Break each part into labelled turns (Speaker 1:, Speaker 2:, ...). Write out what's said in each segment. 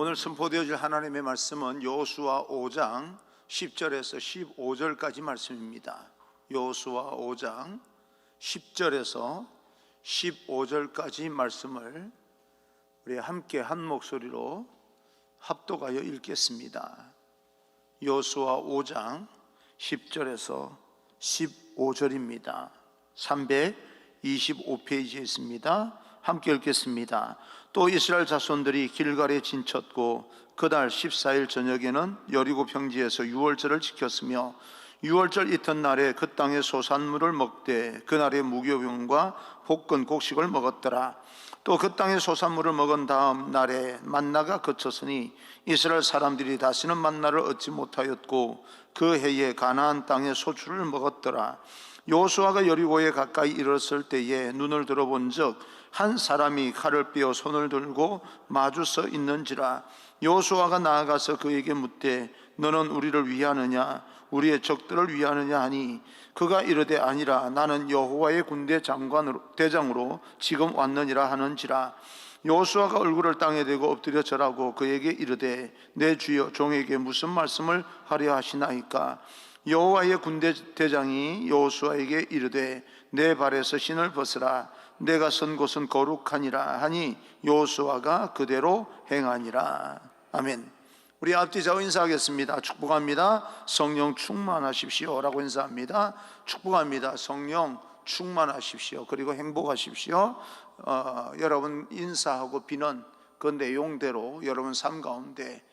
Speaker 1: 오늘 선포되어질 하나님의 말씀은 여호수아 5장 10절에서 15절까지 말씀입니다. 여호수아 5장 10절에서 15절까지 말씀을 우리 함께 한 목소리로 합독하여 읽겠습니다. 여호수아 5장 10절에서 15절입니다. 325페이지에 있습니다. 함께 읽겠습니다. 또 이스라엘 자손들이 길갈에 진쳤고 그달 14일 저녁에는 여리고 평지에서 유월절을 지켰으며 유월절 이튿날에 그 땅의 소산물을 먹되 그날의 무교병과 볶은 곡식을 먹었더라. 또 그 땅의 소산물을 먹은 다음 날에 만나가 그쳤으니 이스라엘 사람들이 다시는 만나를 얻지 못하였고 그 해에 가나안 땅의 소출을 먹었더라. 여호수아가 여리고에 가까이 이르렀을 때에 눈을 들어본 적 한 사람이 칼을 빼어 손을 들고 마주 서 있는지라. 여호수아가 나아가서 그에게 묻되 너는 우리를 위하느냐 우리의 적들을 위하느냐 하니 그가 이르되 아니라 나는 여호와의 군대 대장으로 지금 왔느니라 하는지라. 여호수아가 얼굴을 땅에 대고 엎드려 절하고 그에게 이르되 내 주여 종에게 무슨 말씀을 하려 하시나이까. 여호와의 군대 대장이 여호수아에게 이르되 내 발에서 신을 벗으라 내가 선 곳은 거룩하니라 하니 여호수아가 그대로 행하니라. 아멘. 우리 앞뒤 좌우 인사하겠습니다. 축복합니다. 성령 충만하십시오 라고 인사합니다. 축복합니다. 성령 충만하십시오. 그리고 행복하십시오. 여러분 인사하고 비는 그 내용대로 여러분 삶 가운데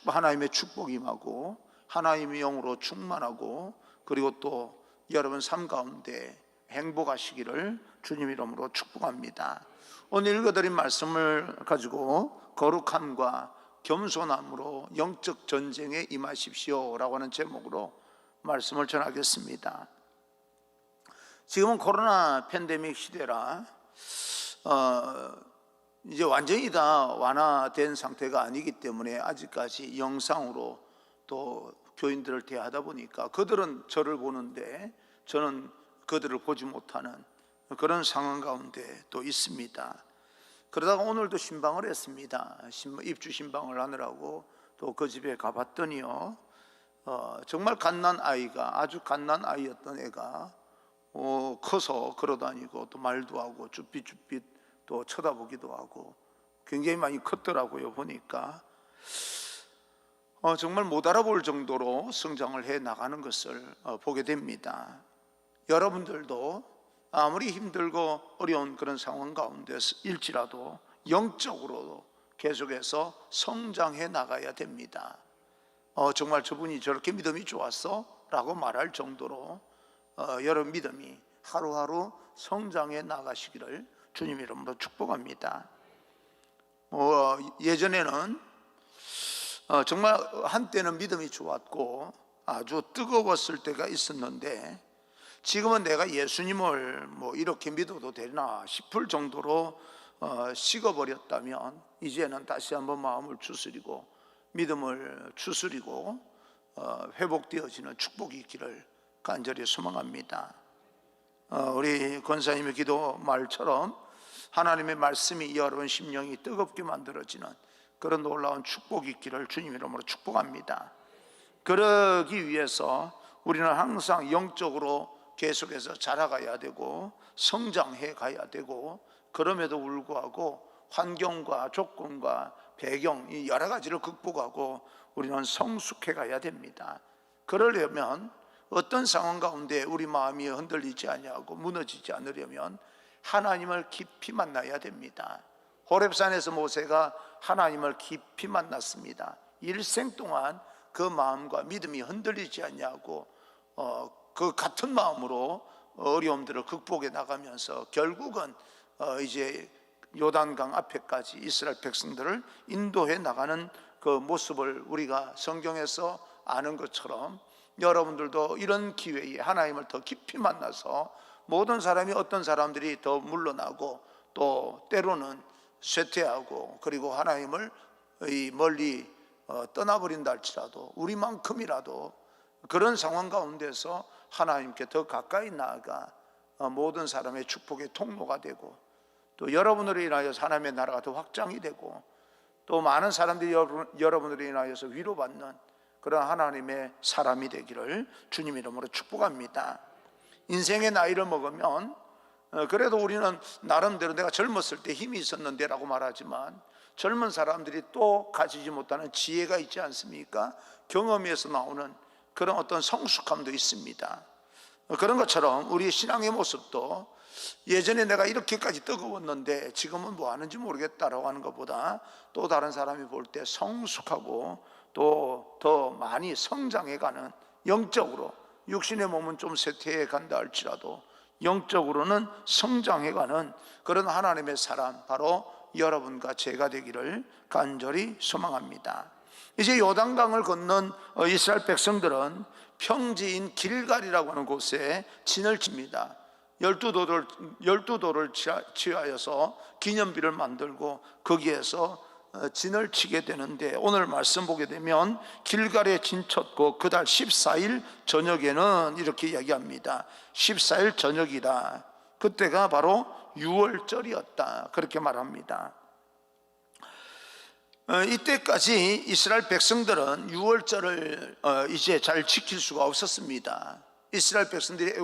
Speaker 1: 하나님의 축복이 임하고 하나님의 영으로 충만하고 그리고 또 여러분 삶 가운데 행복하시기를 주님 이름으로 축복합니다. 오늘 읽어드린 말씀을 가지고 거룩함과 겸손함으로 영적 전쟁에 임하십시오 라고 하는 제목으로 말씀을 전하겠습니다. 지금은 코로나 팬데믹 시대라 이제 완전히 다 완화된 상태가 아니기 때문에 아직까지 영상으로 또 교인들을 대하다 보니까 그들은 저를 보는데 저는 그들을 보지 못하는 그런 상황 가운데 또 있습니다. 그러다가 오늘도 신방을 했습니다. 입주 신방을 하느라고 또 그 집에 가봤더니요, 정말 아주 갓난 아이였던 애가 커서 걸어다니고 또 말도 하고 쭈삣쭈삣 또 쳐다보기도 하고 굉장히 많이 컸더라고요. 보니까 정말 못 알아볼 정도로 성장을 해 나가는 것을 보게 됩니다. 여러분들도 아무리 힘들고 어려운 그런 상황 가운데 일지라도 영적으로 계속해서 성장해 나가야 됩니다. 정말 저분이 저렇게 믿음이 좋았어? 라고 말할 정도로 여러분 믿음이 하루하루 성장해 나가시기를 주님 이름으로 축복합니다. 예전에는 정말 한때는 믿음이 좋았고 아주 뜨거웠을 때가 있었는데 지금은 내가 예수님을 이렇게 믿어도 되나 싶을 정도로 식어버렸다면 이제는 다시 한번 마음을 추스리고 믿음을 추스리고 회복되어지는 축복이 있기를 간절히 소망합니다. 우리 권사님의 기도 말처럼 하나님의 말씀이 여러분 심령이 뜨겁게 만들어지는 그런 놀라운 축복이 있기를 주님 이름으로 축복합니다. 그러기 위해서 우리는 항상 영적으로 계속해서 자라가야 되고 성장해 가야 되고 그럼에도 불구하고 환경과 조건과 배경 이 여러 가지를 극복하고 우리는 성숙해 가야 됩니다. 그러려면 어떤 상황 가운데 우리 마음이 흔들리지 아니하고 무너지지 않으려면 하나님을 깊이 만나야 됩니다. 호렙산에서 모세가 하나님을 깊이 만났습니다. 일생 동안 그 마음과 믿음이 흔들리지 않냐고 그 같은 마음으로 어려움들을 극복해 나가면서 결국은 이제 요단강 앞에까지 이스라엘 백성들을 인도해 나가는 그 모습을 우리가 성경에서 아는 것처럼 여러분들도 이런 기회에 하나님을 더 깊이 만나서 모든 사람이 어떤 사람들이 더 물러나고 또 때로는 쇠퇴하고 그리고 하나님을 멀리 떠나버린다 할지라도 우리만큼이라도 그런 상황 가운데서 하나님께 더 가까이 나아가 모든 사람의 축복의 통로가 되고 또 여러분으로 인하여 하나님의 나라가 더 확장이 되고 또 많은 사람들이 여러분들에 인하여서 위로받는 그런 하나님의 사람이 되기를 주님 이름으로 축복합니다. 인생의 나이를 먹으면 그래도 우리는 나름대로 내가 젊었을 때 힘이 있었는데 라고 말하지만, 젊은 사람들이 또 가지지 못하는 지혜가 있지 않습니까? 경험에서 나오는 그런 어떤 성숙함도 있습니다. 그런 것처럼 우리 신앙의 모습도 예전에 내가 이렇게까지 뜨거웠는데 지금은 뭐 하는지 모르겠다라고 하는 것보다, 또 다른 사람이 볼 때 성숙하고 또 더 많이 성장해가는, 영적으로 육신의 몸은 좀 쇠퇴해 간다 할지라도 영적으로는 성장해가는 그런 하나님의 사람, 바로 여러분과 제가 되기를 간절히 소망합니다. 이제 요단강을 건넌 이스라엘 백성들은 평지인 길갈이라고 하는 곳에 진을 칩니다. 12돌을 취하여서 기념비를 만들고 거기에서 진을 치게 되는데, 오늘 말씀 보게 되면 길갈에 진 쳤고 그달 14일 저녁에는 이렇게 이야기합니다. 14일 저녁이다. 그때가 바로 유월절이었다, 그렇게 말합니다. 이때까지 이스라엘 백성들은 유월절을 이제 잘 지킬 수가 없었습니다. 이스라엘 백성들이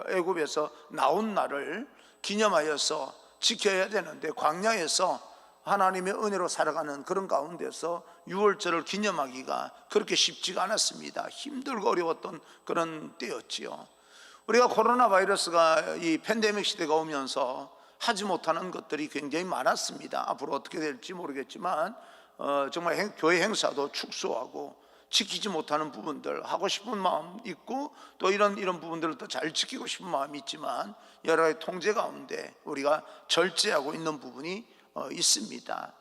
Speaker 1: 애굽에서 나온 날을 기념하여서 지켜야 되는데, 광야에서 하나님의 은혜로 살아가는 그런 가운데서 유월절을 기념하기가 그렇게 쉽지가 않았습니다. 힘들고 어려웠던 그런 때였지요. 우리가 코로나 바이러스가 이 팬데믹 시대가 오면서 하지 못하는 것들이 굉장히 많았습니다. 앞으로 어떻게 될지 모르겠지만 정말 교회 행사도 축소하고 지키지 못하는 부분들, 하고 싶은 마음 있고 또 이런 부분들을 더 잘 지키고 싶은 마음이 있지만, 여러 가지 통제 가운데 우리가 절제하고 있는 부분이 있습니다.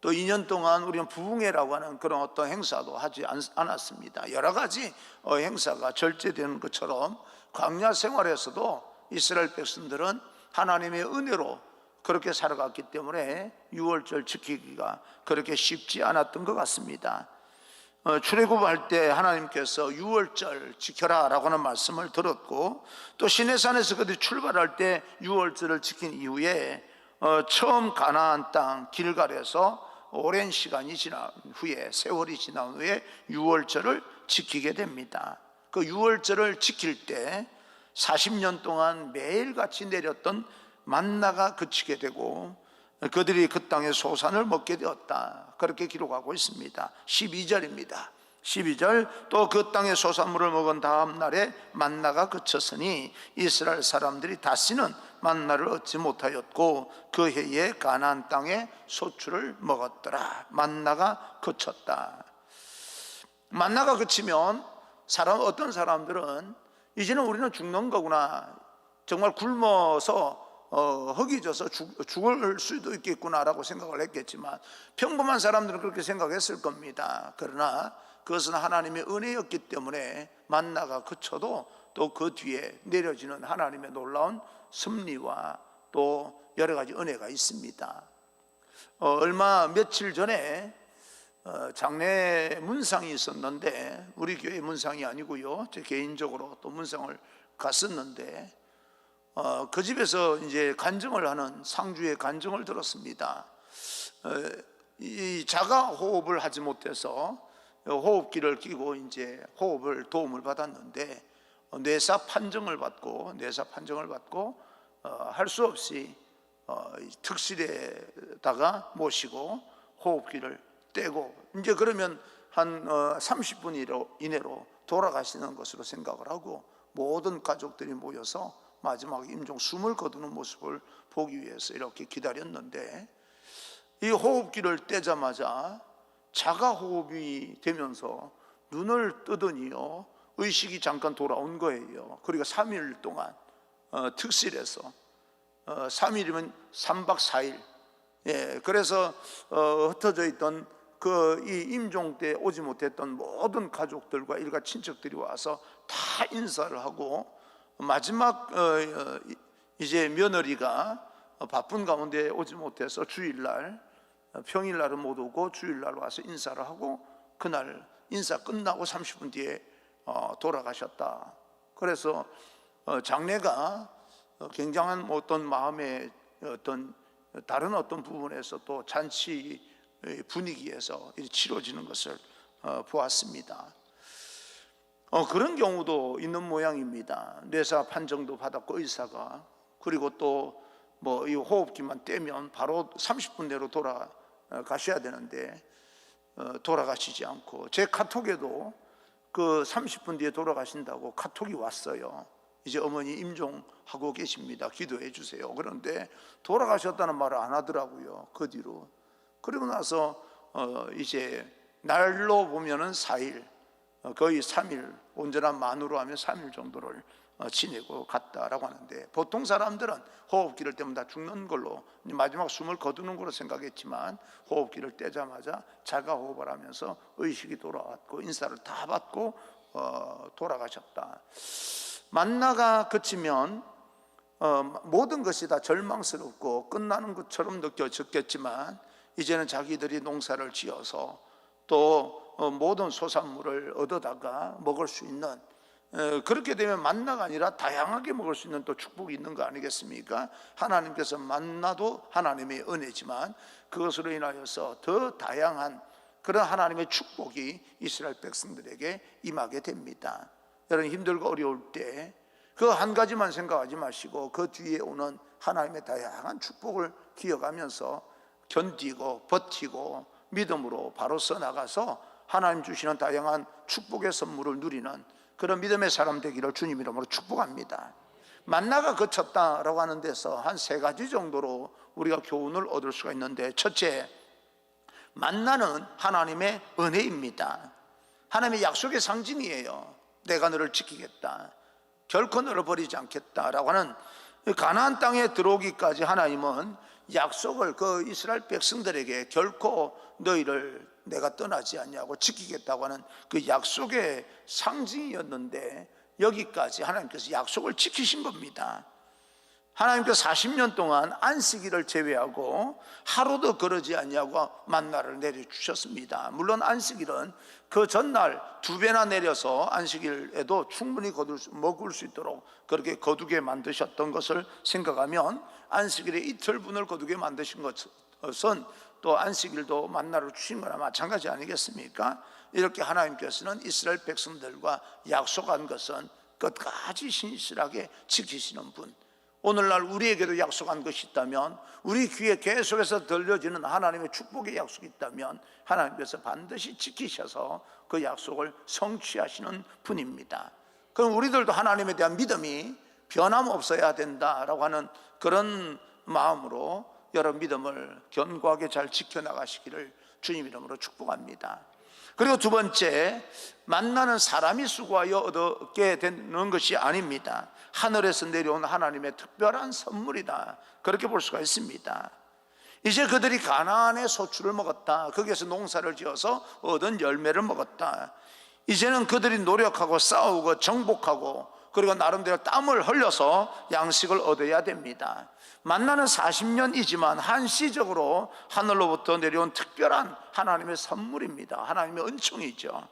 Speaker 1: 또 2년 동안 우리는 부흥회라고 하는 그런 어떤 행사도 하지 않았습니다. 여러 가지 행사가 절제되는 것처럼 광야 생활에서도 이스라엘 백성들은 하나님의 은혜로 그렇게 살아갔기 때문에 유월절 지키기가 그렇게 쉽지 않았던 것 같습니다. 출애굽할 때 하나님께서 유월절 지켜라 라고 하는 말씀을 들었고, 또 시내산에서 그들이 출발할 때 유월절을 지킨 이후에 처음 가나안 땅 길갈에서 오랜 시간이 지난 후에, 세월이 지난 후에 유월절을 지키게 됩니다. 그 유월절을 지킬 때 40년 동안 매일같이 내렸던 만나가 그치게 되고 그들이 그 땅의 소산을 먹게 되었다, 그렇게 기록하고 있습니다. 12절입니다. 12절, 또 그 땅의 소산물을 먹은 다음 날에 만나가 그쳤으니 이스라엘 사람들이 다시는 만나를 얻지 못하였고 그 해에 가나안 땅의 소출을 먹었더라. 만나가 그쳤다. 만나가 그치면 어떤 사람들은 이제는 우리는 죽는 거구나, 정말 굶어서 허기져서 죽을 수도 있겠구나라고 생각을 했겠지만, 평범한 사람들은 그렇게 생각했을 겁니다. 그러나 그것은 하나님의 은혜였기 때문에 만나가 그쳐도 또 그 뒤에 내려지는 하나님의 놀라운 섭리와 또 여러 가지 은혜가 있습니다. 며칠 전에 장례 문상이 있었는데, 우리 교회 문상이 아니고요, 제 개인적으로 또 문상을 갔었는데, 그 집에서 이제 간증을 하는 상주의 간증을 들었습니다. 이 자가 호흡을 하지 못해서 호흡기를 끼고 이제 도움을 받았는데, 뇌사 판정을 받고 할 수 없이 특실에다가 모시고 호흡기를 떼고, 이제 그러면 한 30분 이내로 돌아가시는 것으로 생각을 하고, 모든 가족들이 모여서 마지막 임종 숨을 거두는 모습을 보기 위해서 이렇게 기다렸는데, 이 호흡기를 떼자마자 자가 호흡이 되면서 눈을 뜨더니요, 의식이 잠깐 돌아온 거예요. 그리고 3일 동안 특실에서 3일이면 3박 4일, 그래서 흩어져 있던 이 임종 때 오지 못했던 모든 가족들과 일가 친척들이 와서 다 인사를 하고, 마지막 이제 며느리가 바쁜 가운데 오지 못해서 주일날, 평일날은 못 오고 주일날 와서 인사를 하고, 그날 인사 끝나고 30분 뒤에 돌아가셨다. 그래서 장례가 굉장한 어떤 마음의 어떤 다른 어떤 부분에서 또 잔치 분위기에서 치러지는 것을 보았습니다. 그런 경우도 있는 모양입니다. 뇌사 판정도 받았고 의사가, 그리고 또 뭐 이 호흡기만 떼면 바로 30분 내로 돌아가셔야 되는데 돌아가시지 않고, 제 카톡에도 그 30분 뒤에 돌아가신다고 카톡이 왔어요. 이제 어머니 임종하고 계십니다, 기도해 주세요. 그런데 돌아가셨다는 말을 안 하더라고요, 그 뒤로. 그리고 나서 이제 날로 보면은 4일, 거의 3일, 온전한 만으로 하면 3일 정도를 지내고 갔다라고 하는데, 보통 사람들은 호흡기를 떼면 다 죽는 걸로, 마지막 숨을 거두는 걸로 생각했지만 호흡기를 떼자마자 자가 호흡을 하면서 의식이 돌아왔고 인사를 다 받고 돌아가셨다. 만나가 그치면 모든 것이 다 절망스럽고 끝나는 것처럼 느껴졌겠지만, 이제는 자기들이 농사를 지어서 또 모든 소산물을 얻어다가 먹을 수 있는, 그렇게 되면 만나가 아니라 다양하게 먹을 수 있는 또 축복이 있는 거 아니겠습니까? 하나님께서 만나도 하나님의 은혜지만 그것으로 인하여서 더 다양한 그런 하나님의 축복이 이스라엘 백성들에게 임하게 됩니다. 여러분, 힘들고 어려울 때 그 한 가지만 생각하지 마시고 그 뒤에 오는 하나님의 다양한 축복을 기억하면서 견디고 버티고 믿음으로 바로 써나가서 하나님 주시는 다양한 축복의 선물을 누리는 그런 믿음의 사람 되기를 주님 이름으로 축복합니다. 만나가 그쳤다라고 하는 데서 한 3가지 정도로 우리가 교훈을 얻을 수가 있는데, 첫째, 만나는 하나님의 은혜입니다. 하나님의 약속의 상징이에요. 내가 너를 지키겠다, 결코 너를 버리지 않겠다라고 하는, 가나안 땅에 들어오기까지 하나님은 약속을 그 이스라엘 백성들에게 결코 너희를 내가 떠나지 않냐고 지키겠다고 하는 그 약속의 상징이었는데, 여기까지 하나님께서 약속을 지키신 겁니다. 하나님께서 40년 동안 안식일을 제외하고 하루도 그러지 않냐고 만나를 내려주셨습니다. 물론 안식일은 그 전날 2배나 내려서 안식일에도 충분히 먹을 수 있도록 그렇게 거두게 만드셨던 것을 생각하면, 안식일에 이틀분을 거두게 만드신 것은 또 안식일도 만나로 주신 거나 마찬가지 아니겠습니까? 이렇게 하나님께서는 이스라엘 백성들과 약속한 것은 끝까지 신실하게 지키시는 분, 오늘날 우리에게도 약속한 것이 있다면, 우리 귀에 계속해서 들려지는 하나님의 축복의 약속이 있다면 하나님께서 반드시 지키셔서 그 약속을 성취하시는 분입니다. 그럼 우리들도 하나님에 대한 믿음이 변함없어야 된다라고 하는 그런 마음으로 여러분 믿음을 견고하게 잘 지켜나가시기를 주님 이름으로 축복합니다. 그리고 2번째, 만나는 사람이 수고하여 얻게 되는 것이 아닙니다. 하늘에서 내려온 하나님의 특별한 선물이다, 그렇게 볼 수가 있습니다. 이제 그들이 가나안의 소출을 먹었다, 거기에서 농사를 지어서 얻은 열매를 먹었다. 이제는 그들이 노력하고 싸우고 정복하고 그리고 나름대로 땀을 흘려서 양식을 얻어야 됩니다. 만나는 40년이지만 한시적으로 하늘로부터 내려온 특별한 하나님의 선물입니다. 하나님의 은총이죠.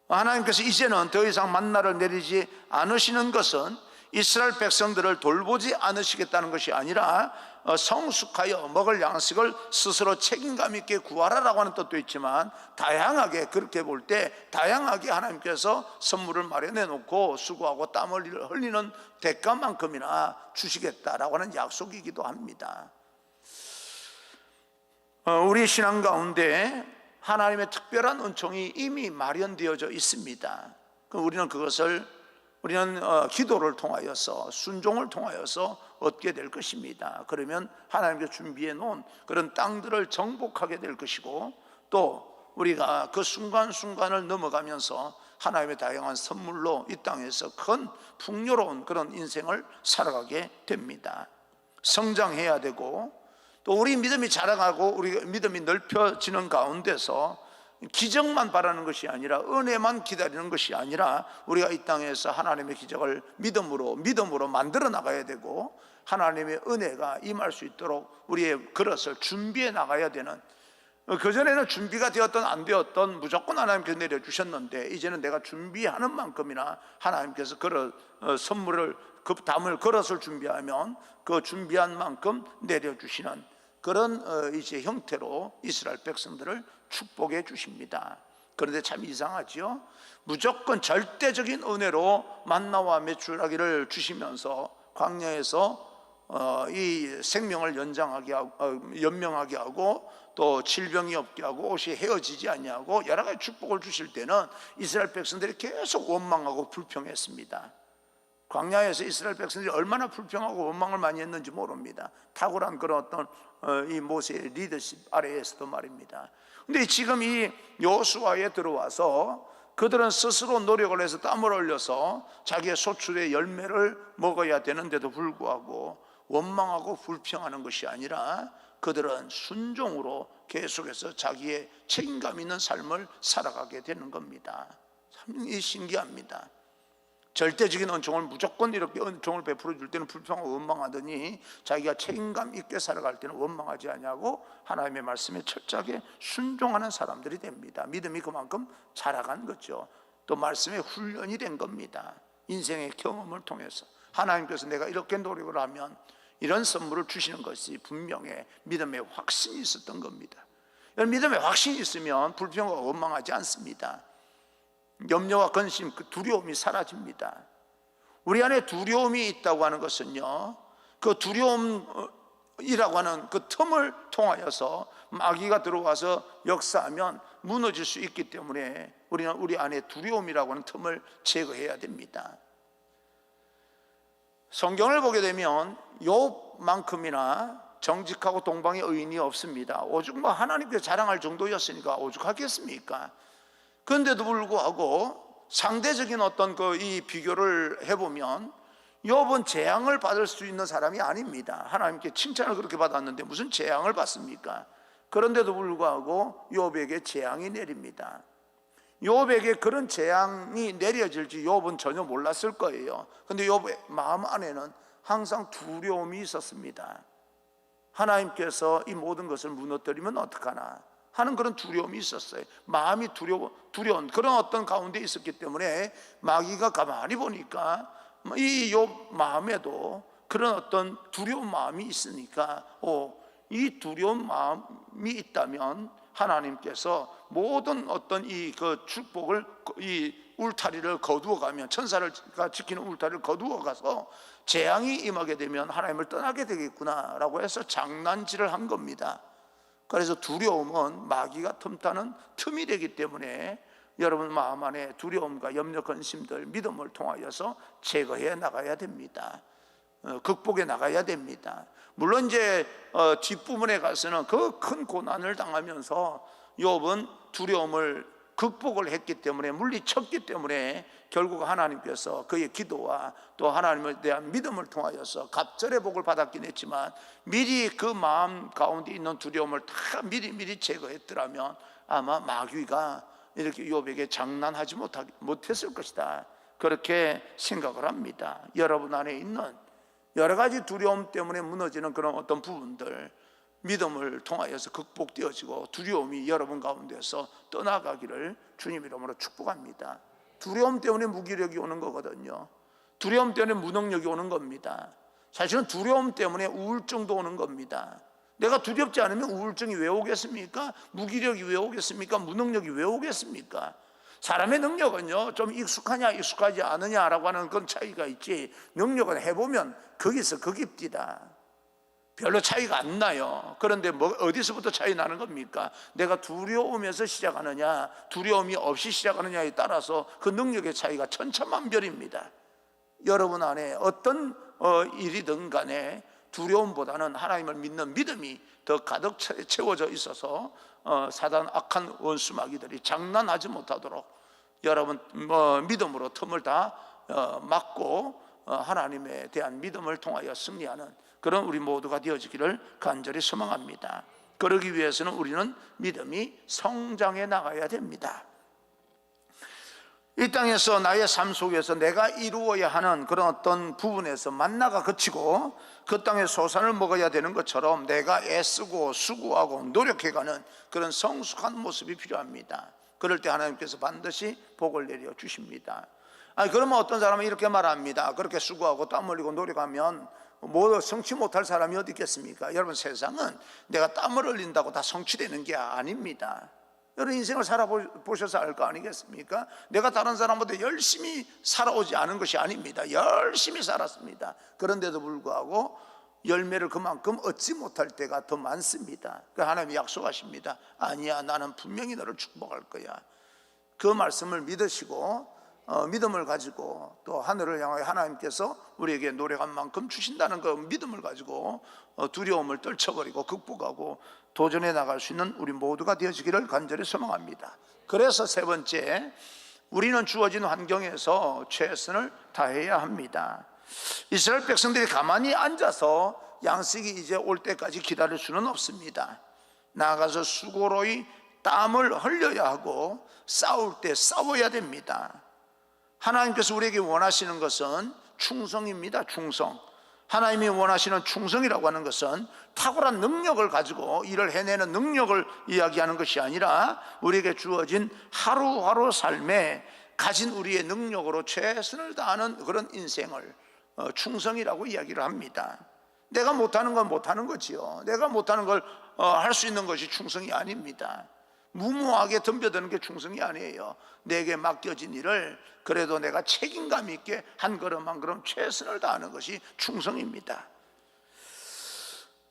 Speaker 1: 하나님께서 이제는 더 이상 만나를 내리지 않으시는 것은 이스라엘 백성들을 돌보지 않으시겠다는 것이 아니라 성숙하여 먹을 양식을 스스로 책임감 있게 구하라라고 하는 뜻도 있지만, 다양하게, 그렇게 볼 때 다양하게 하나님께서 선물을 마련해 놓고 수고하고 땀을 흘리는 대가만큼이나 주시겠다라고 하는 약속이기도 합니다. 우리 신앙 가운데 하나님의 특별한 은총이 이미 마련되어져 있습니다. 우리는 기도를 통하여서, 순종을 통하여서 얻게 될 것입니다. 그러면 하나님께서 준비해 놓은 그런 땅들을 정복하게 될 것이고, 또 우리가 그 순간순간을 넘어가면서 하나님의 다양한 선물로 이 땅에서 큰 풍요로운 그런 인생을 살아가게 됩니다. 성장해야 되고, 또 우리 믿음이 자라가고 우리 믿음이 넓혀지는 가운데서 기적만 바라는 것이 아니라, 은혜만 기다리는 것이 아니라, 우리가 이 땅에서 하나님의 기적을 믿음으로 만들어 나가야 되고, 하나님의 은혜가 임할 수 있도록 우리의 그릇을 준비해 나가야 되는, 그전에는 준비가 되었던 안 되었던 무조건 하나님께서 내려주셨는데, 이제는 내가 준비하는 만큼이나 하나님께서 선물을 담을 그릇을 준비하면 그 준비한 만큼 내려주시는 그런 이제 형태로 이스라엘 백성들을 축복해 주십니다. 그런데 참 이상하지요. 무조건 절대적인 은혜로 만나와 메추라기를 주시면서 광야에서 이 생명을 연명하게 하고 또 질병이 없게 하고 옷이 헤어지지 아니하고 여러 가지 축복을 주실 때는 이스라엘 백성들이 계속 원망하고 불평했습니다. 광야에서 이스라엘 백성들이 얼마나 불평하고 원망을 많이 했는지 모릅니다. 탁월한 그런 어떤 이 모세의 리더십 아래에서도 말입니다. 근데 지금 이 여호수아에 들어와서 그들은 스스로 노력을 해서 땀을 흘려서 자기의 소출의 열매를 먹어야 되는데도 불구하고 원망하고 불평하는 것이 아니라 그들은 순종으로 계속해서 자기의 책임감 있는 삶을 살아가게 되는 겁니다. 참 신기합니다. 절대적인 은총을 무조건 이렇게 은총을 베풀어 줄 때는 불평하고 원망하더니 자기가 책임감 있게 살아갈 때는 원망하지 아니하고 하나님의 말씀에 철저하게 순종하는 사람들이 됩니다. 믿음이 그만큼 자라간 거죠. 또 말씀에 훈련이 된 겁니다. 인생의 경험을 통해서 하나님께서 내가 이렇게 노력을 하면 이런 선물을 주시는 것이 분명히 믿음의 확신이 있었던 겁니다. 믿음의 확신이 있으면 불평하고 원망하지 않습니다. 염려와 근심, 그 두려움이 사라집니다. 우리 안에 두려움이 있다고 하는 것은요, 그 두려움이라고 하는 그 틈을 통하여서 마귀가 들어와서 역사하면 무너질 수 있기 때문에 우리는 우리 안에 두려움이라고 하는 틈을 제거해야 됩니다. 성경을 보게 되면 욥만큼이나 정직하고 동방의 의인이 없습니다. 오죽 하나님께 자랑할 정도였으니까 오죽하겠습니까? 그런데도 불구하고 상대적인 어떤 이 비교를 해보면 욥은 재앙을 받을 수 있는 사람이 아닙니다. 하나님께 칭찬을 그렇게 받았는데 무슨 재앙을 받습니까? 그런데도 불구하고 욥에게 재앙이 내립니다. 욥에게 그런 재앙이 내려질지 욥은 전혀 몰랐을 거예요. 그런데 욥의 마음 안에는 항상 두려움이 있었습니다. 하나님께서 이 모든 것을 무너뜨리면 어떡하나 하는 그런 두려움이 있었어요. 마음이 두려운 그런 어떤 가운데 있었기 때문에 마귀가 가만히 보니까 이 욥 마음에도 그런 어떤 두려운 마음이 있으니까 이 두려운 마음이 있다면 하나님께서 모든 어떤 그 축복을 이 울타리를 거두어가면 천사가 지키는 울타리를 거두어가서 재앙이 임하게 되면 하나님을 떠나게 되겠구나라고 해서 장난질을 한 겁니다. 그래서 두려움은 마귀가 틈타는 틈이 되기 때문에 여러분 마음 안에 두려움과 염려, 근심들 믿음을 통하여서 제거해 나가야 됩니다. 극복해 나가야 됩니다. 물론 이제 뒷부분에 가서는 그 큰 고난을 당하면서 욥은 두려움을 극복을 했기 때문에 물리쳤기 때문에 결국 하나님께서 그의 기도와 또 하나님에 대한 믿음을 통하여서 갑절의 복을 받았긴 했지만 미리 그 마음 가운데 있는 두려움을 다 미리 제거했더라면 아마 마귀가 이렇게 욥에게 장난하지 못했을 것이다, 그렇게 생각을 합니다. 여러분 안에 있는 여러 가지 두려움 때문에 무너지는 그런 어떤 부분들 믿음을 통하여서 극복되어지고 두려움이 여러분 가운데서 떠나가기를 주님 이름으로 축복합니다. 두려움 때문에 무기력이 오는 거거든요. 두려움 때문에 무능력이 오는 겁니다. 사실은 두려움 때문에 우울증도 오는 겁니다. 내가 두렵지 않으면 우울증이 왜 오겠습니까? 무기력이 왜 오겠습니까? 무능력이 왜 오겠습니까? 사람의 능력은요, 좀 익숙하냐 익숙하지 않느냐라고 하는 그런 차이가 있지, 능력은 해보면 거기서 거깁디다. 별로 차이가 안 나요. 그런데 어디서부터 차이 나는 겁니까? 내가 두려움에서 시작하느냐 두려움이 없이 시작하느냐에 따라서 그 능력의 차이가 천차만별입니다. 여러분 안에 어떤 일이든 간에 두려움보다는 하나님을 믿는 믿음이 더 가득 채워져 있어서 사단 악한 원수 마귀들이 장난하지 못하도록 여러분 믿음으로 틈을 다 막고 하나님에 대한 믿음을 통하여 승리하는 그런 우리 모두가 되어지기를 간절히 소망합니다. 그러기 위해서는 우리는 믿음이 성장해 나가야 됩니다. 이 땅에서 나의 삶 속에서 내가 이루어야 하는 그런 어떤 부분에서 만나가 그치고 그 땅에 소산을 먹어야 되는 것처럼 내가 애쓰고 수고하고 노력해가는 그런 성숙한 모습이 필요합니다. 그럴 때 하나님께서 반드시 복을 내려 주십니다. 그러면 어떤 사람은 이렇게 말합니다. 그렇게 수고하고 땀 흘리고 노력하면 뭐 성취 못할 사람이 어디 있겠습니까? 여러분, 세상은 내가 땀을 흘린다고 다 성취되는 게 아닙니다. 여러분, 인생을 살아보셔서 알 거 아니겠습니까? 내가 다른 사람보다 열심히 살아오지 않은 것이 아닙니다. 열심히 살았습니다. 그런데도 불구하고 열매를 그만큼 얻지 못할 때가 더 많습니다. 하나님이 약속하십니다. 아니야, 나는 분명히 너를 축복할 거야. 그 말씀을 믿으시고 믿음을 가지고 또 하늘을 향하여 하나님께서 우리에게 노력한 만큼 주신다는 그 믿음을 가지고 두려움을 떨쳐버리고 극복하고 도전해 나갈 수 있는 우리 모두가 되어지기를 간절히 소망합니다. 그래서 세 번째, 우리는 주어진 환경에서 최선을 다해야 합니다. 이스라엘 백성들이 가만히 앉아서 양식이 이제 올 때까지 기다릴 수는 없습니다. 나가서 수고로이 땀을 흘려야 하고 싸울 때 싸워야 됩니다. 하나님께서 우리에게 원하시는 것은 충성입니다. 충성. 하나님이 원하시는 충성이라고 하는 것은 탁월한 능력을 가지고 일을 해내는 능력을 이야기하는 것이 아니라 우리에게 주어진 하루하루 삶에 가진 우리의 능력으로 최선을 다하는 그런 인생을 충성이라고 이야기를 합니다. 내가 못하는 건 못하는 거지요. 내가 못하는 걸 할 수 있는 것이 충성이 아닙니다. 무모하게 덤벼드는 게 충성이 아니에요. 내게 맡겨진 일을 그래도 내가 책임감 있게 한 걸음 한 걸음 최선을 다하는 것이 충성입니다.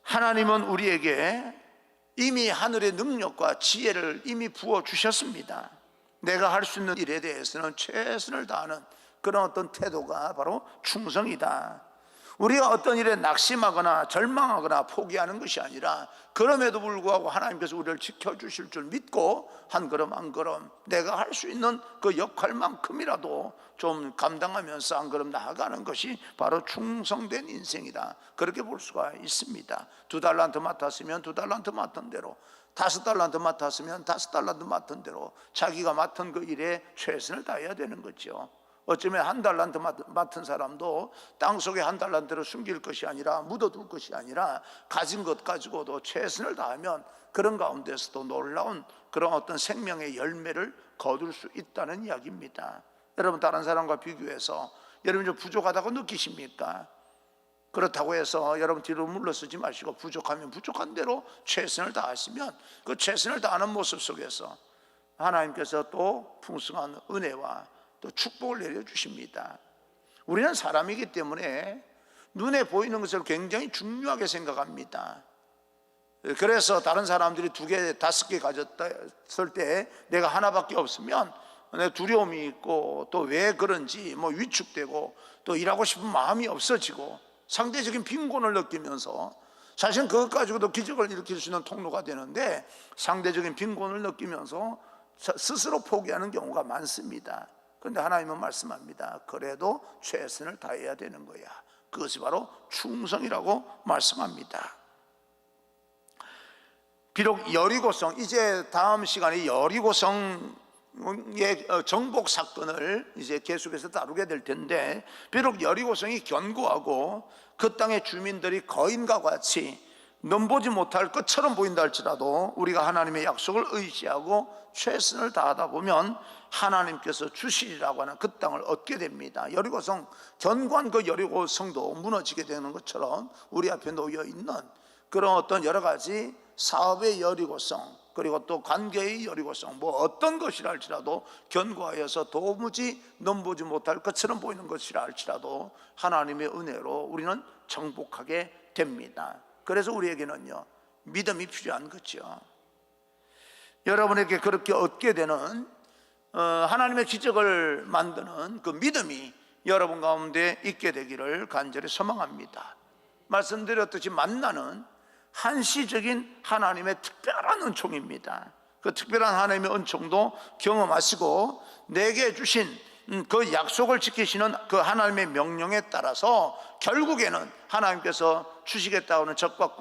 Speaker 1: 하나님은 우리에게 이미 하늘의 능력과 지혜를 이미 부어주셨습니다. 내가 할 수 있는 일에 대해서는 최선을 다하는 그런 어떤 태도가 바로 충성이다. 우리가 어떤 일에 낙심하거나 절망하거나 포기하는 것이 아니라 그럼에도 불구하고 하나님께서 우리를 지켜주실 줄 믿고 한 걸음 한 걸음 내가 할 수 있는 그 역할만큼이라도 좀 감당하면서 한 걸음 나아가는 것이 바로 충성된 인생이다. 그렇게 볼 수가 있습니다. 2달란트 맡았으면 2달란트 맡은 대로, 5달란트 맡았으면 5달란트 맡은 대로 자기가 맡은 그 일에 최선을 다해야 되는 거죠. 어쩌면 1달란트 맡은 사람도 땅속에 1달란트를 숨길 것이 아니라 묻어둘 것이 아니라 가진 것 가지고도 최선을 다하면 그런 가운데서도 놀라운 그런 어떤 생명의 열매를 거둘 수 있다는 이야기입니다. 여러분, 다른 사람과 비교해서 여러분 좀 부족하다고 느끼십니까? 그렇다고 해서 여러분 뒤로 물러서지 마시고 부족하면 부족한 대로 최선을 다하시면 그 최선을 다하는 모습 속에서 하나님께서 또 풍성한 은혜와 또 축복을 내려주십니다. 우리는 사람이기 때문에 눈에 보이는 것을 굉장히 중요하게 생각합니다. 그래서 다른 사람들이 2개, 5개 가졌을 때 내가 하나밖에 없으면 내 두려움이 있고 또 왜 그런지 위축되고 또 일하고 싶은 마음이 없어지고 상대적인 빈곤을 느끼면서 사실은 그것 가지고도 기적을 일으킬 수 있는 통로가 되는데 상대적인 빈곤을 느끼면서 스스로 포기하는 경우가 많습니다. 그런데 하나님은 말씀합니다. 그래도 최선을 다해야 되는 거야. 그것이 바로 충성이라고 말씀합니다. 비록 여리고성, 이제 다음 시간에 여리고성의 정복 사건을 이제 계속해서 다루게 될 텐데, 비록 여리고성이 견고하고 그 땅의 주민들이 거인과 같이 넘보지 못할 것처럼 보인다 할지라도 우리가 하나님의 약속을 의지하고 최선을 다하다 보면 하나님께서 주시리라고 하는 그 땅을 얻게 됩니다. 여리고성, 견고한 그 여리고성도 무너지게 되는 것처럼 우리 앞에 놓여 있는 그런 어떤 여러 가지 사업의 여리고성, 그리고 또 관계의 여리고성, 어떤 것이라 할지라도 견고하여서 도무지 넘보지 못할 것처럼 보이는 것이라 할지라도 하나님의 은혜로 우리는 정복하게 됩니다. 그래서 우리에게는요, 믿음이 필요한 거죠. 여러분에게 그렇게 얻게 되는 하나님의 기적을 만드는 그 믿음이 여러분 가운데 있게 되기를 간절히 소망합니다. 말씀드렸듯이 만나는 한시적인 하나님의 특별한 은총입니다. 그 특별한 하나님의 은총도 경험하시고 내게 주신 그 약속을 지키시는 그 하나님의 명령에 따라서 결국에는 하나님께서 주시겠다고 하는 젖과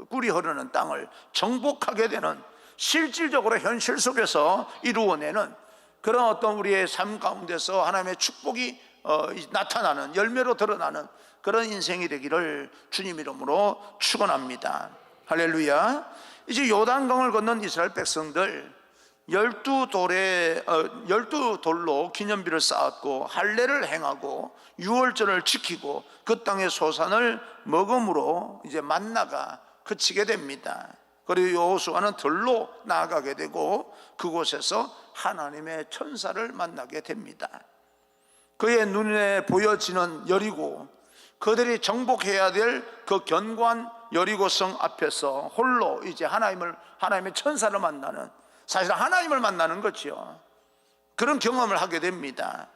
Speaker 1: 꿀이 흐르는 땅을 정복하게 되는, 실질적으로 현실 속에서 이루어내는 그런 어떤 우리의 삶 가운데서 하나님의 축복이 나타나는, 열매로 드러나는 그런 인생이 되기를 주님 이름으로 축원합니다. 할렐루야. 이제 요단강을 건넌 이스라엘 백성들, 열두 돌로 기념비를 쌓았고 할례를 행하고 유월절을 지키고 그 땅의 소산을 먹음으로 이제 만나가 그치게 됩니다. 그리고 여호수아는 들로 나아가게 되고 그곳에서 하나님의 천사를 만나게 됩니다. 그의 눈에 보여지는 여리고, 그들이 정복해야 될 그 견고한 여리고성 앞에서 홀로 이제 하나님의 천사를 만나는, 사실 하나님을 만나는 거죠. 그런 경험을 하게 됩니다.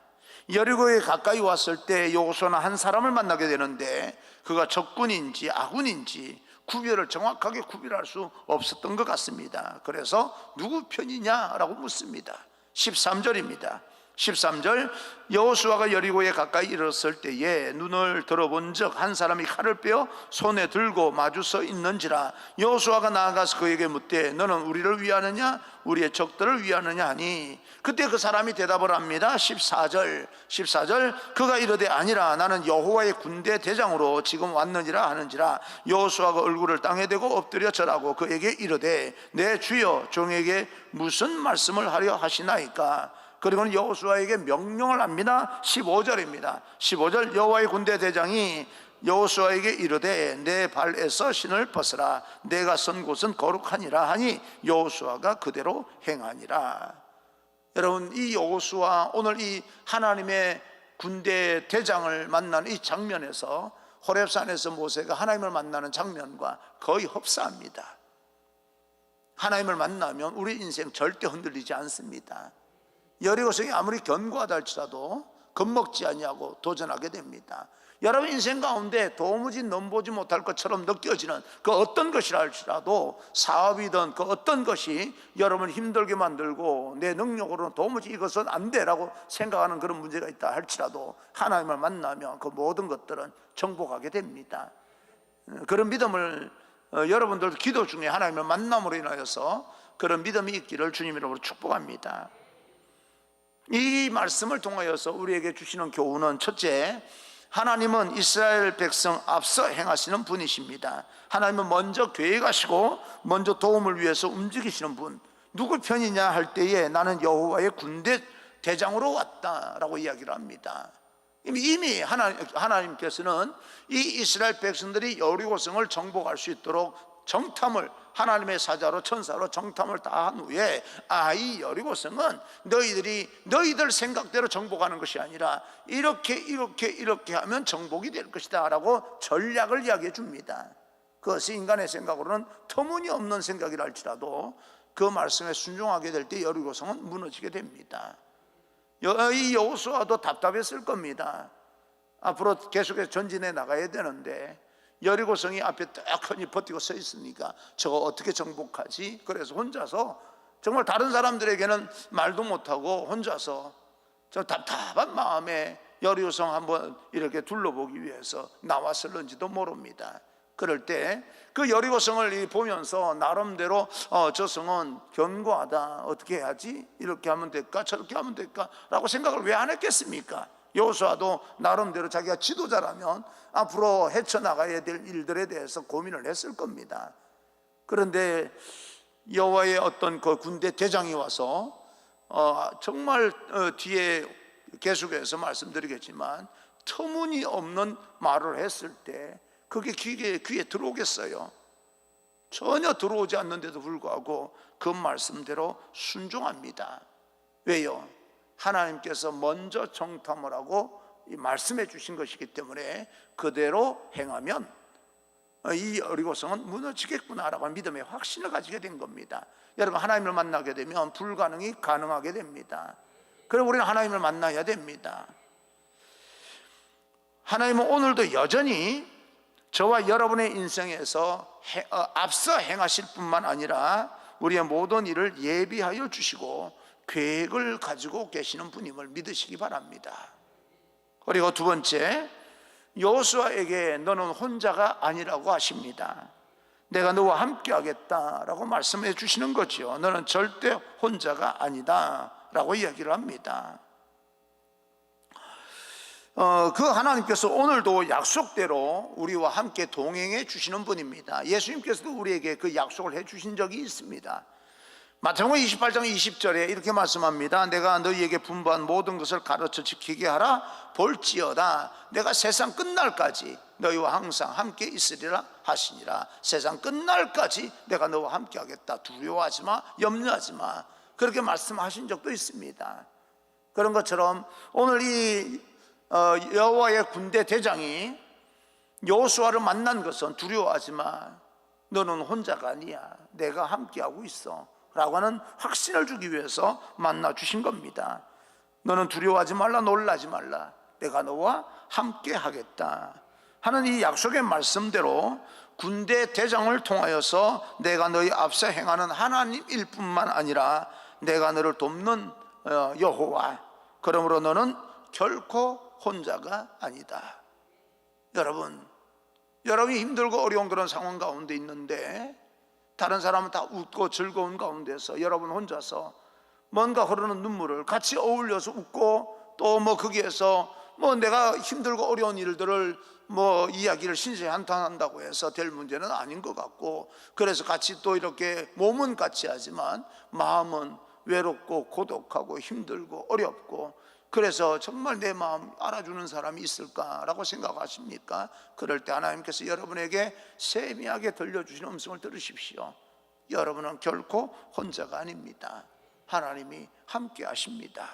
Speaker 1: 여리고에 가까이 왔을 때 여호수아는 한 사람을 만나게 되는데 그가 적군인지 아군인지 정확하게 구별할 수 없었던 것 같습니다. 그래서 누구 편이냐라고 묻습니다. 13절입니다. 13절, 여호수아가 여리고에 가까이 이르렀을 때에 눈을 들어본 적 한 사람이 칼을 빼어 손에 들고 마주서 있는지라. 여호수아가 나아가서 그에게 묻되 너는 우리를 위하느냐 우리의 적들을 위하느냐 하니, 그때 그 사람이 대답을 합니다. 14절, 그가 이르되 아니라 나는 여호와의 군대 대장으로 지금 왔느니라 하는지라. 여호수아가 얼굴을 땅에 대고 엎드려 절하고 그에게 이르되 내 주여 종에게 무슨 말씀을 하려 하시나이까. 그리고는 여호수아에게 명령을 합니다. 15절입니다. 15절, 여호와의 군대 대장이 여호수아에게 이르되 내 발에서 신을 벗으라. 내가 선 곳은 거룩하니라 하니 여호수아가 그대로 행하니라. 여러분, 이 여호수아, 오늘 이 하나님의 군대 대장을 만나는 이 장면에서 호렙산에서 모세가 하나님을 만나는 장면과 거의 흡사합니다. 하나님을 만나면 우리 인생 절대 흔들리지 않습니다. 여리고성이 아무리 견고하다 할지라도 겁먹지 아니하고 도전하게 됩니다. 여러분 인생 가운데 도무지 넘보지 못할 것처럼 느껴지는 그 어떤 것이라 할지라도, 사업이든 그 어떤 것이 여러분을 힘들게 만들고 내 능력으로는 도무지 이것은 안 돼라고 생각하는 그런 문제가 있다 할지라도 하나님을 만나면 그 모든 것들은 정복하게 됩니다. 그런 믿음을 여러분들도 기도 중에 하나님을 만남으로 인하여서 그런 믿음이 있기를 주님 이름으로 축복합니다. 이 말씀을 통하여서 우리에게 주시는 교훈은, 첫째, 하나님은 이스라엘 백성 앞서 행하시는 분이십니다. 하나님은 먼저 계획하시고 먼저 도움을 위해서 움직이시는 분. 누구 편이냐 할 때에 나는 여호와의 군대 대장으로 왔다라고 이야기를 합니다. 이미 하나님께서는 이 이스라엘 백성들이 여리고성을 정복할 수 있도록 정탐을, 하나님의 사자로 천사로 정탐을 다 한 후에 이 여리고성은 너희들 생각대로 정복하는 것이 아니라 이렇게 하면 정복이 될 것이다 라고 전략을 이야기해 줍니다. 그것이 인간의 생각으로는 터무니없는 생각이라 할지라도 그 말씀에 순종하게 될 때 여리고성은 무너지게 됩니다. 이 여호수아도 답답했을 겁니다. 앞으로 계속해서 전진해 나가야 되는데 여리고성이 앞에 딱 흔히 버티고 서 있으니까 저거 어떻게 정복하지? 그래서 혼자서, 정말 다른 사람들에게는 말도 못하고 혼자서 저 답답한 마음에 여리고성 한번 이렇게 둘러보기 위해서 나왔을는지도 모릅니다. 그럴 때 그 여리고성을 보면서 나름대로 저 성은 견고하다, 어떻게 해야지? 이렇게 하면 될까? 저렇게 하면 될까? 라고 생각을 왜 안 했겠습니까? 여호수아도 나름대로 자기가 지도자라면 앞으로 헤쳐나가야 될 일들에 대해서 고민을 했을 겁니다. 그런데 여호와의 어떤 그 군대 대장이 와서 정말 뒤에 계속해서 말씀드리겠지만 터무니없는 말을 했을 때 그게 귀에 들어오겠어요? 전혀 들어오지 않는데도 불구하고 그 말씀대로 순종합니다. 왜요? 하나님께서 먼저 정탐을 하고 말씀해 주신 것이기 때문에 그대로 행하면 이 여리고성은 무너지겠구나라고 하는 믿음의 확신을 가지게 된 겁니다. 여러분, 하나님을 만나게 되면 불가능이 가능하게 됩니다. 그럼 우리는 하나님을 만나야 됩니다. 하나님은 오늘도 여전히 저와 여러분의 인생에서 앞서 행하실 뿐만 아니라 우리의 모든 일을 예비하여 주시고 계획을 가지고 계시는 분임을 믿으시기 바랍니다. 그리고 두 번째, 여호수아에게 너는 혼자가 아니라고 하십니다. 내가 너와 함께 하겠다라고 말씀해 주시는 거죠. 너는 절대 혼자가 아니다 라고 이야기를 합니다. 그 하나님께서 오늘도 약속대로 우리와 함께 동행해 주시는 분입니다. 예수님께서도 우리에게 그 약속을 해 주신 적이 있습니다. 마태복음 28장 20절에 이렇게 말씀합니다. 내가 너희에게 분부한 모든 것을 가르쳐 지키게 하라. 볼지어다 내가 세상 끝날까지 너희와 항상 함께 있으리라 하시니라. 세상 끝날까지 내가 너와 함께 하겠다. 두려워하지 마, 염려하지 마. 그렇게 말씀하신 적도 있습니다. 그런 것처럼 오늘 이 여호와의 군대 대장이 여호수아를 만난 것은 두려워하지 마, 너는 혼자가 아니야, 내가 함께하고 있어 라고 하는 확신을 주기 위해서 만나 주신 겁니다. 너는 두려워하지 말라, 놀라지 말라, 내가 너와 함께 하겠다 하는 이 약속의 말씀대로 군대 대장을 통하여서 내가 너희 앞서 행하는 하나님일 뿐만 아니라 내가 너를 돕는 여호와, 그러므로 너는 결코 혼자가 아니다. 여러분이 힘들고 어려운 그런 상황 가운데 있는데 다른 사람은 다 웃고 즐거운 가운데서 여러분 혼자서 뭔가 흐르는 눈물을 같이 어울려서 웃고 또 거기에서 내가 힘들고 어려운 일들을 이야기를 신세한탄한다고 해서 될 문제는 아닌 것 같고, 그래서 같이 또 이렇게 몸은 같이 하지만 마음은 외롭고 고독하고 힘들고 어렵고, 그래서 정말 내 마음 알아주는 사람이 있을까라고 생각하십니까? 그럴 때 하나님께서 여러분에게 세미하게 들려주시는 음성을 들으십시오. 여러분은 결코 혼자가 아닙니다. 하나님이 함께 하십니다.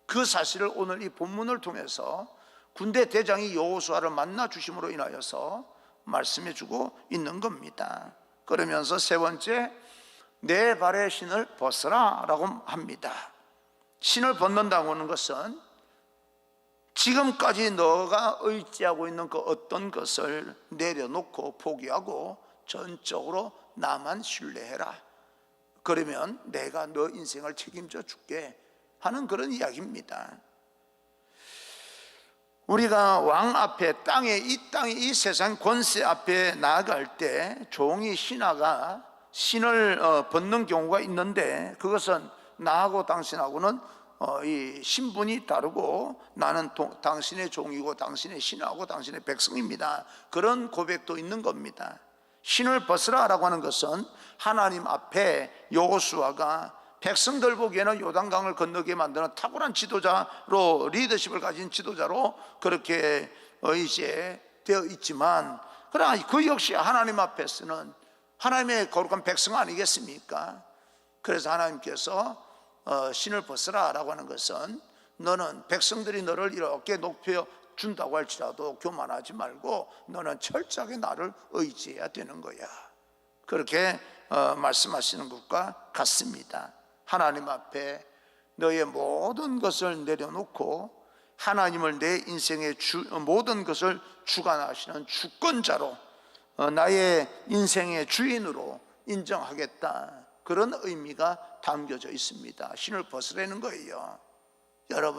Speaker 1: 그 사실을 오늘 이 본문을 통해서 군대 대장이 여호수아를 만나 주심으로 인하여서 말씀해 주고 있는 겁니다. 그러면서 세 번째, 내 발의 신을 벗으라 라고 합니다. 신을 벗는다고 하는 것은 지금까지 너가 의지하고 있는 그 어떤 것을 내려놓고 포기하고 전적으로 나만 신뢰해라, 그러면 내가 너 인생을 책임져 줄게 하는 그런 이야기입니다. 우리가 왕 앞에 이 세상 권세 앞에 나아갈 때 종이 신하가 신을 벗는 경우가 있는데, 그것은 나하고 당신하고는 이 신분이 다르고 나는 당신의 종이고 당신의 신하고 당신의 백성입니다, 그런 고백도 있는 겁니다. 신을 벗으라 라고 하는 것은 하나님 앞에 여호수아가 백성들 보기에는 요단강을 건너게 만드는 탁월한 지도자로, 리더십을 가진 지도자로 그렇게 이제 되어 있지만, 그러나 그 역시 하나님 앞에서는 하나님의 거룩한 백성 아니겠습니까? 그래서 하나님께서 신을 벗으라 라고 하는 것은 너는 백성들이 너를 이렇게 높여 준다고 할지라도 교만하지 말고 너는 철저하게 나를 의지해야 되는 거야, 그렇게 말씀하시는 것과 같습니다. 하나님 앞에 너의 모든 것을 내려놓고 하나님을 내 인생의 모든 것을 주관하시는 주권자로, 나의 인생의 주인으로 인정하겠다, 그런 의미가 담겨져 있습니다. 신을 벗으라는 거예요.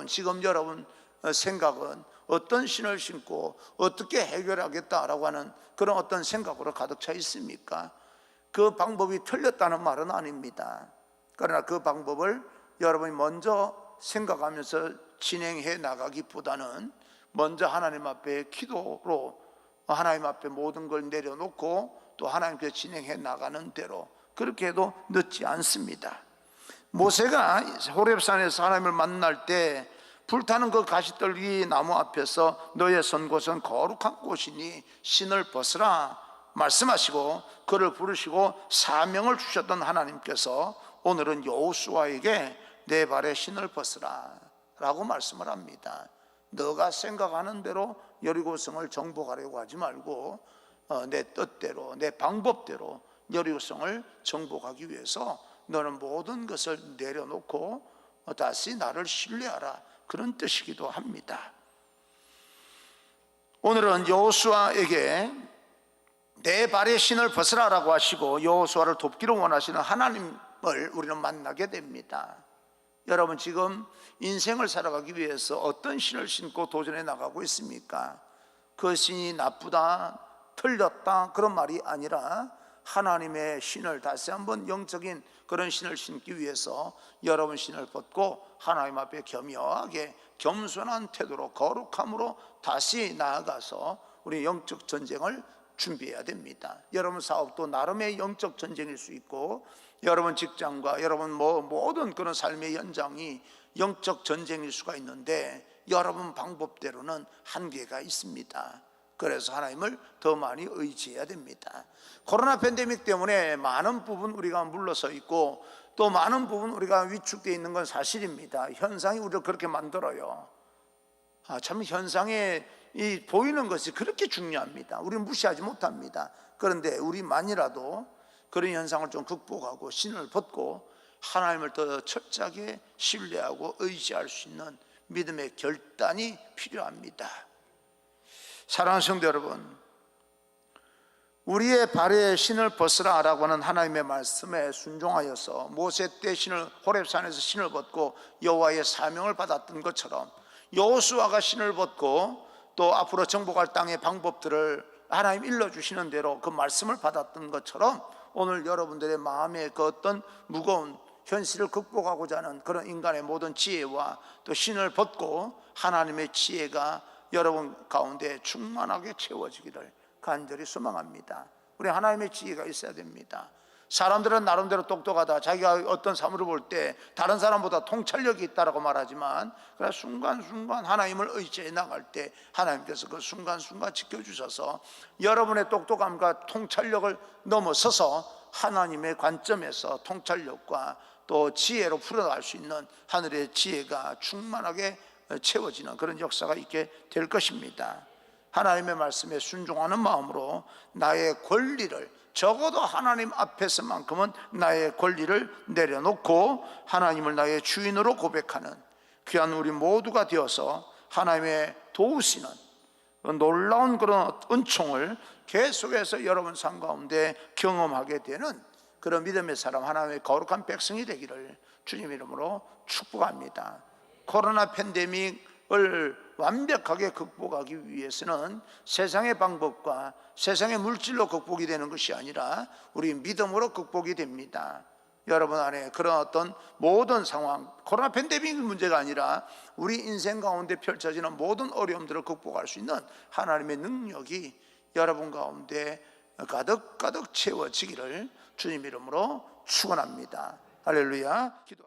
Speaker 1: 지금 여러분 생각은 어떤 신을 신고 어떻게 해결하겠다라고 하는 그런 어떤 생각으로 가득 차 있습니까? 그 방법이 틀렸다는 말은 아닙니다. 그러나 그 방법을 여러분이 먼저 생각하면서 진행해 나가기보다는 먼저 하나님 앞에 기도로 하나님 앞에 모든 걸 내려놓고 또 하나님께 진행해 나가는 대로 그렇게 해도 늦지 않습니다. 모세가 호렙산에서 하나님을 만날 때 불타는 그 가시떨기 나무 앞에서 너의 선 곳은 거룩한 곳이니 신을 벗으라 말씀하시고 그를 부르시고 사명을 주셨던 하나님께서 오늘은 여호수아에게 내 발에 신을 벗으라 라고 말씀을 합니다. 너가 생각하는 대로 여리고성을 정복하려고 하지 말고 내 뜻대로 내 방법대로 여리고성을 정복하기 위해서 너는 모든 것을 내려놓고 다시 나를 신뢰하라, 그런 뜻이기도 합니다. 오늘은 여호수아에게 내 발에 신을 벗으라라고 하시고 여호수아를 돕기를 원하시는 하나님을 우리는 만나게 됩니다. 여러분 지금 인생을 살아가기 위해서 어떤 신을 신고 도전해 나가고 있습니까? 그 신이 나쁘다, 틀렸다 그런 말이 아니라 하나님의 신을 다시 한번 영적인 그런 신을 신기 위해서 여러분 신을 벗고 하나님 앞에 겸허하게 겸손한 태도로 거룩함으로 다시 나아가서 우리 영적 전쟁을 준비해야 됩니다. 여러분 사업도 나름의 영적 전쟁일 수 있고 여러분 직장과 여러분 모든 그런 삶의 현장이 영적 전쟁일 수가 있는데 여러분 방법대로는 한계가 있습니다. 그래서 하나님을 더 많이 의지해야 됩니다. 코로나 팬데믹 때문에 많은 부분 우리가 물러서 있고 또 많은 부분 우리가 위축되어 있는 건 사실입니다. 현상이 우리를 그렇게 만들어요. 참 현상에 보이는 것이 그렇게 중요합니다. 우리는 무시하지 못합니다. 그런데 우리만이라도 그런 현상을 좀 극복하고 신을 벗고 하나님을 더 철저하게 신뢰하고 의지할 수 있는 믿음의 결단이 필요합니다. 사랑하는 성도 여러분, 우리의 발에 신을 벗으라 라고 하는 하나님의 말씀에 순종하여서 모세 때 호렙산에서 신을 벗고 여호와의 사명을 받았던 것처럼 여호수아가 신을 벗고 또 앞으로 정복할 땅의 방법들을 하나님 일러주시는 대로 그 말씀을 받았던 것처럼 오늘 여러분들의 마음에 그 어떤 무거운 현실을 극복하고자 하는 그런 인간의 모든 지혜와 또 신을 벗고 하나님의 지혜가 여러분 가운데 충만하게 채워지기를 간절히 소망합니다. 우리 하나님의 지혜가 있어야 됩니다. 사람들은 나름대로 똑똑하다, 자기가 어떤 사물을 볼 때 다른 사람보다 통찰력이 있다라고 말하지만 그러나 순간순간 하나님을 의지해 나갈 때 하나님께서 그 순간순간 지켜주셔서 여러분의 똑똑함과 통찰력을 넘어서서 하나님의 관점에서 통찰력과 또 지혜로 풀어나갈 수 있는 하늘의 지혜가 충만하게 채워지는 그런 역사가 있게 될 것입니다. 하나님의 말씀에 순종하는 마음으로 나의 권리를, 적어도 하나님 앞에서만큼은 나의 권리를 내려놓고 하나님을 나의 주인으로 고백하는 귀한 우리 모두가 되어서 하나님의 도우시는 놀라운 그런 은총을 계속해서 여러분 삶 가운데 경험하게 되는 그런 믿음의 사람, 하나님의 거룩한 백성이 되기를 주님 이름으로 축복합니다. 코로나 팬데믹을 완벽하게 극복하기 위해서는 세상의 방법과 세상의 물질로 극복이 되는 것이 아니라 우리 믿음으로 극복이 됩니다. 여러분 안에 그런 어떤 모든 상황, 코로나 팬데믹 문제가 아니라 우리 인생 가운데 펼쳐지는 모든 어려움들을 극복할 수 있는 하나님의 능력이 여러분 가운데 가득가득 채워지기를 주님 이름으로 축원합니다. 할렐루야. 기도.